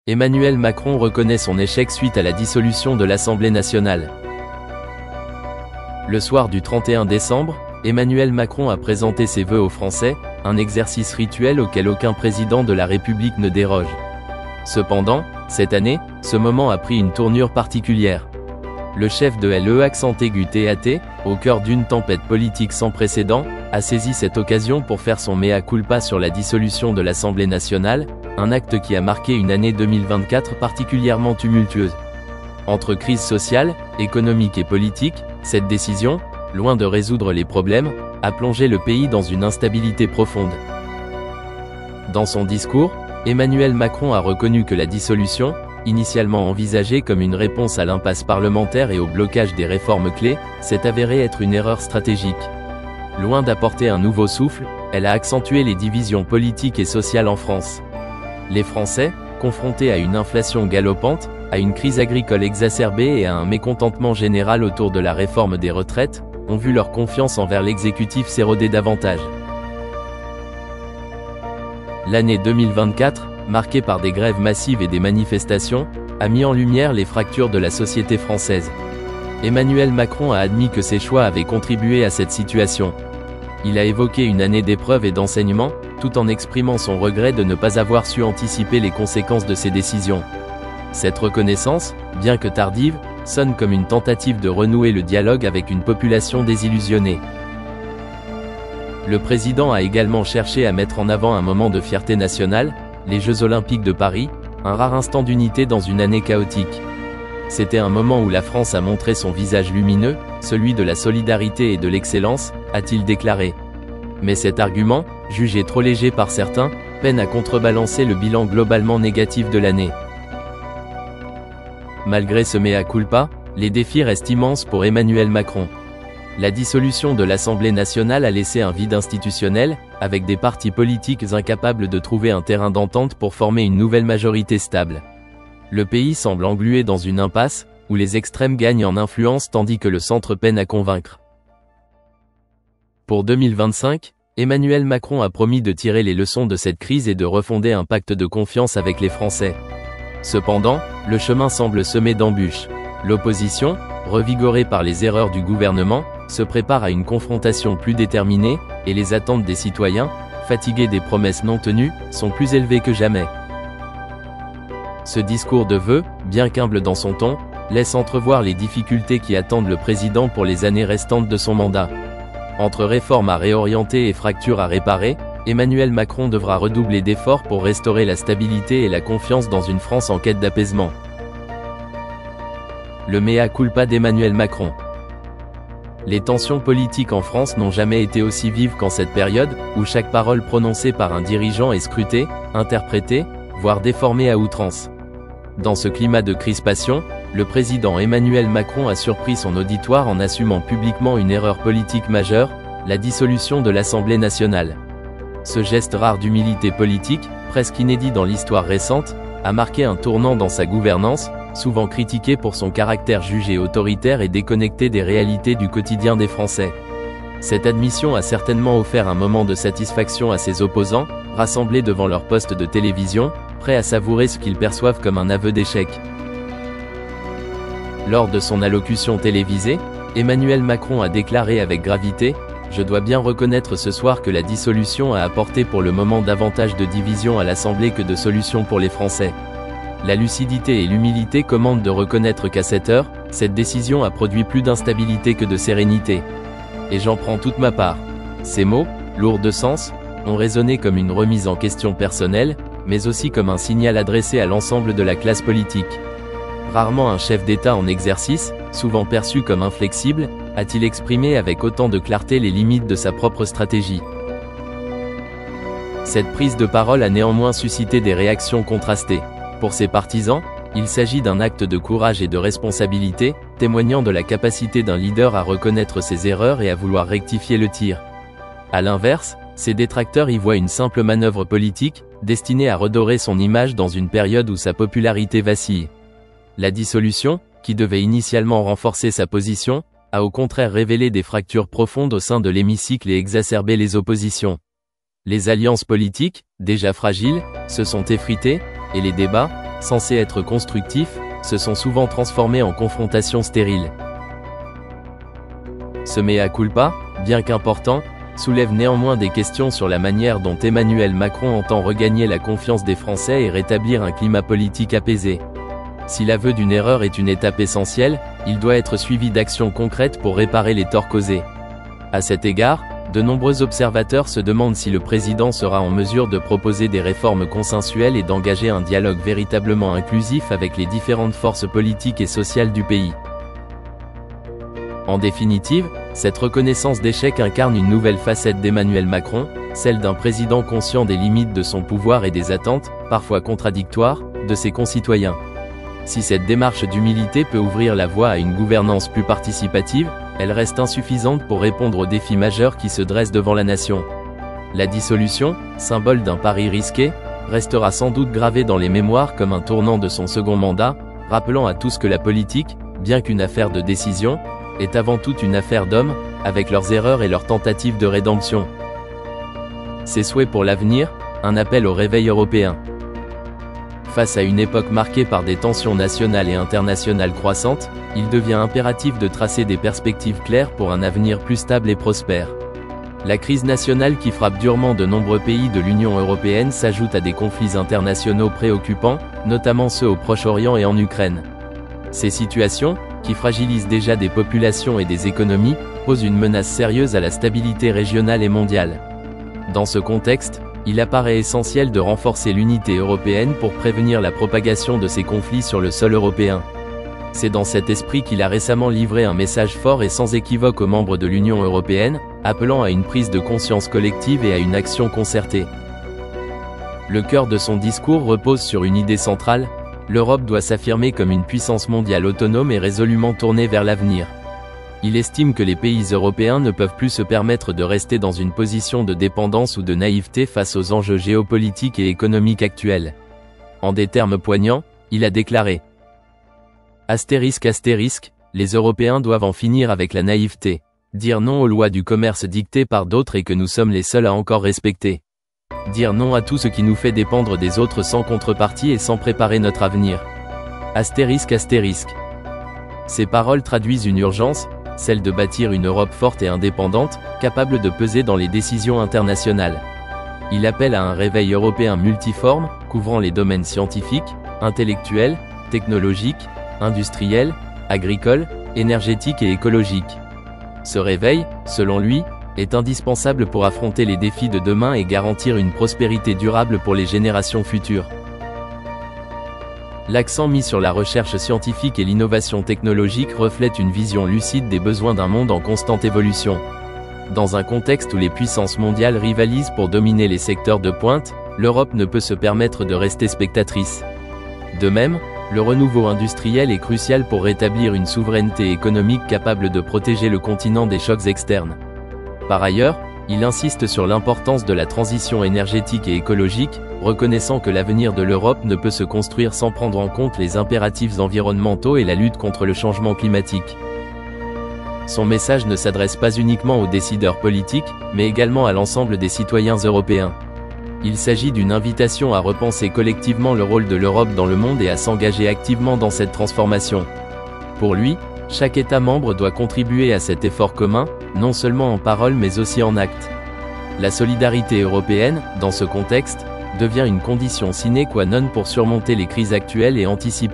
Emmanuel Macron reconnaît son échec suite à la dissolution de l'Assemblée nationale. Le soir du 31 décembre, Emmanuel Macron a présenté ses vœux aux Français, un exercice rituel auquel aucun président de la République ne déroge. Cependant, cette année, ce moment a pris une tournure particulière. Le chef de l'E accent aigu TAT, au cœur d'une tempête politique sans précédent, a saisi cette occasion pour faire son mea culpa sur la dissolution de l'Assemblée nationale, un acte qui a marqué une année 2024 particulièrement tumultueuse. Entre crise sociale, économique et politique, cette décision, loin de résoudre les problèmes, a plongé le pays dans une instabilité profonde. Dans son discours, Emmanuel Macron a reconnu que la dissolution, initialement envisagée comme une réponse à l'impasse parlementaire et au blocage des réformes clés, s'est avérée être une erreur stratégique. Loin d'apporter un nouveau souffle, elle a accentué les divisions politiques et sociales en France. Les Français, confrontés à une inflation galopante, à une crise agricole exacerbée et à un mécontentement général autour de la réforme des retraites, ont vu leur confiance envers l'exécutif s'éroder davantage. L'année 2024, marquée par des grèves massives et des manifestations, a mis en lumière les fractures de la société française. Emmanuel Macron a admis que ses choix avaient contribué à cette situation. Il a évoqué une année d'épreuves et d'enseignement, tout en exprimant son regret de ne pas avoir su anticiper les conséquences de ses décisions. Cette reconnaissance, bien que tardive, sonne comme une tentative de renouer le dialogue avec une population désillusionnée. Le président a également cherché à mettre en avant un moment de fierté nationale, les Jeux Olympiques de Paris, un rare instant d'unité dans une année chaotique. C'était un moment où la France a montré son visage lumineux, celui de la solidarité et de l'excellence, a-t-il déclaré. Mais cet argument, jugé trop léger par certains, peine à contrebalancer le bilan globalement négatif de l'année. Malgré ce mea culpa, les défis restent immenses pour Emmanuel Macron. La dissolution de l'Assemblée nationale a laissé un vide institutionnel, avec des partis politiques incapables de trouver un terrain d'entente pour former une nouvelle majorité stable. Le pays semble englué dans une impasse, où les extrêmes gagnent en influence tandis que le centre peine à convaincre. Pour 2025, Emmanuel Macron a promis de tirer les leçons de cette crise et de refonder un pacte de confiance avec les Français. Cependant, le chemin semble semé d'embûches. L'opposition, revigorée par les erreurs du gouvernement, se prépare à une confrontation plus déterminée, et les attentes des citoyens, fatigués des promesses non tenues, sont plus élevées que jamais. Ce discours de vœux, bien qu'humble dans son ton, laisse entrevoir les difficultés qui attendent le président pour les années restantes de son mandat. Entre réformes à réorienter et fractures à réparer, Emmanuel Macron devra redoubler d'efforts pour restaurer la stabilité et la confiance dans une France en quête d'apaisement. Le mea culpa d'Emmanuel Macron. Les tensions politiques en France n'ont jamais été aussi vives qu'en cette période, où chaque parole prononcée par un dirigeant est scrutée, interprétée, voire déformée à outrance. Dans ce climat de crispation, le président Emmanuel Macron a surpris son auditoire en assumant publiquement une erreur politique majeure, la dissolution de l'Assemblée nationale. Ce geste rare d'humilité politique, presque inédit dans l'histoire récente, a marqué un tournant dans sa gouvernance, souvent critiqué pour son caractère jugé autoritaire et déconnecté des réalités du quotidien des Français. Cette admission a certainement offert un moment de satisfaction à ses opposants, rassemblés devant leur poste de télévision, prêts à savourer ce qu'ils perçoivent comme un aveu d'échec. Lors de son allocution télévisée, Emmanuel Macron a déclaré avec gravité « Je dois bien reconnaître ce soir que la dissolution a apporté pour le moment davantage de division à l'Assemblée que de solutions pour les Français. La lucidité et l'humilité commandent de reconnaître qu'à cette heure, cette décision a produit plus d'instabilité que de sérénité. Et j'en prends toute ma part. » Ces mots, lourds de sens, ont résonné comme une remise en question personnelle, mais aussi comme un signal adressé à l'ensemble de la classe politique. Rarement un chef d'État en exercice, souvent perçu comme inflexible, a-t-il exprimé avec autant de clarté les limites de sa propre stratégie. Cette prise de parole a néanmoins suscité des réactions contrastées. Pour ses partisans, il s'agit d'un acte de courage et de responsabilité, témoignant de la capacité d'un leader à reconnaître ses erreurs et à vouloir rectifier le tir. À l'inverse, ses détracteurs y voient une simple manœuvre politique, destinée à redorer son image dans une période où sa popularité vacille. La dissolution, qui devait initialement renforcer sa position, a au contraire révélé des fractures profondes au sein de l'hémicycle et exacerbé les oppositions. Les alliances politiques, déjà fragiles, se sont effritées, et les débats, censés être constructifs, se sont souvent transformés en confrontations stériles. Ce mea culpa, bien qu'important, soulève néanmoins des questions sur la manière dont Emmanuel Macron entend regagner la confiance des Français et rétablir un climat politique apaisé. Si l'aveu d'une erreur est une étape essentielle, il doit être suivi d'actions concrètes pour réparer les torts causés. À cet égard, de nombreux observateurs se demandent si le président sera en mesure de proposer des réformes consensuelles et d'engager un dialogue véritablement inclusif avec les différentes forces politiques et sociales du pays. En définitive, cette reconnaissance d'échec incarne une nouvelle facette d'Emmanuel Macron, celle d'un président conscient des limites de son pouvoir et des attentes, parfois contradictoires, de ses concitoyens. Si cette démarche d'humilité peut ouvrir la voie à une gouvernance plus participative, elle reste insuffisante pour répondre aux défis majeurs qui se dressent devant la nation. La dissolution, symbole d'un pari risqué, restera sans doute gravée dans les mémoires comme un tournant de son second mandat, rappelant à tous que la politique, bien qu'une affaire de décision, est avant tout une affaire d'hommes, avec leurs erreurs et leurs tentatives de rédemption. Ses souhaits pour l'avenir, un appel au réveil européen. Face à une époque marquée par des tensions nationales et internationales croissantes, il devient impératif de tracer des perspectives claires pour un avenir plus stable et prospère. La crise nationale qui frappe durement de nombreux pays de l'Union européenne s'ajoute à des conflits internationaux préoccupants, notamment ceux au Proche-Orient et en Ukraine. Ces situations, qui fragilisent déjà des populations et des économies, posent une menace sérieuse à la stabilité régionale et mondiale. Dans ce contexte, il apparaît essentiel de renforcer l'unité européenne pour prévenir la propagation de ces conflits sur le sol européen. C'est dans cet esprit qu'il a récemment livré un message fort et sans équivoque aux membres de l'Union européenne, appelant à une prise de conscience collective et à une action concertée. Le cœur de son discours repose sur une idée centrale: l'Europe doit s'affirmer comme une puissance mondiale autonome et résolument tournée vers l'avenir. Il estime que les pays européens ne peuvent plus se permettre de rester dans une position de dépendance ou de naïveté face aux enjeux géopolitiques et économiques actuels. En des termes poignants, il a déclaré : astérisque, les Européens doivent en finir avec la naïveté, dire non aux lois du commerce dictées par d'autres et que nous sommes les seuls à encore respecter. Dire non à tout ce qui nous fait dépendre des autres sans contrepartie et sans préparer notre avenir. Astérisque. Ces paroles traduisent une urgence, celle de bâtir une Europe forte et indépendante, capable de peser dans les décisions internationales. Il appelle à un réveil européen multiforme, couvrant les domaines scientifiques, intellectuels, technologiques, industriels, agricoles, énergétiques et écologiques. Ce réveil, selon lui, est indispensable pour affronter les défis de demain et garantir une prospérité durable pour les générations futures. L'accent mis sur la recherche scientifique et l'innovation technologique reflète une vision lucide des besoins d'un monde en constante évolution. Dans un contexte où les puissances mondiales rivalisent pour dominer les secteurs de pointe, l'Europe ne peut se permettre de rester spectatrice. De même, le renouveau industriel est crucial pour rétablir une souveraineté économique capable de protéger le continent des chocs externes. Par ailleurs, il insiste sur l'importance de la transition énergétique et écologique, reconnaissant que l'avenir de l'Europe ne peut se construire sans prendre en compte les impératifs environnementaux et la lutte contre le changement climatique. Son message ne s'adresse pas uniquement aux décideurs politiques, mais également à l'ensemble des citoyens européens. Il s'agit d'une invitation à repenser collectivement le rôle de l'Europe dans le monde et à s'engager activement dans cette transformation. Pour lui, chaque État membre doit contribuer à cet effort commun, non seulement en parole mais aussi en acte. La solidarité européenne, dans ce contexte, devient une condition sine qua non pour surmonter les crises actuelles et anticiper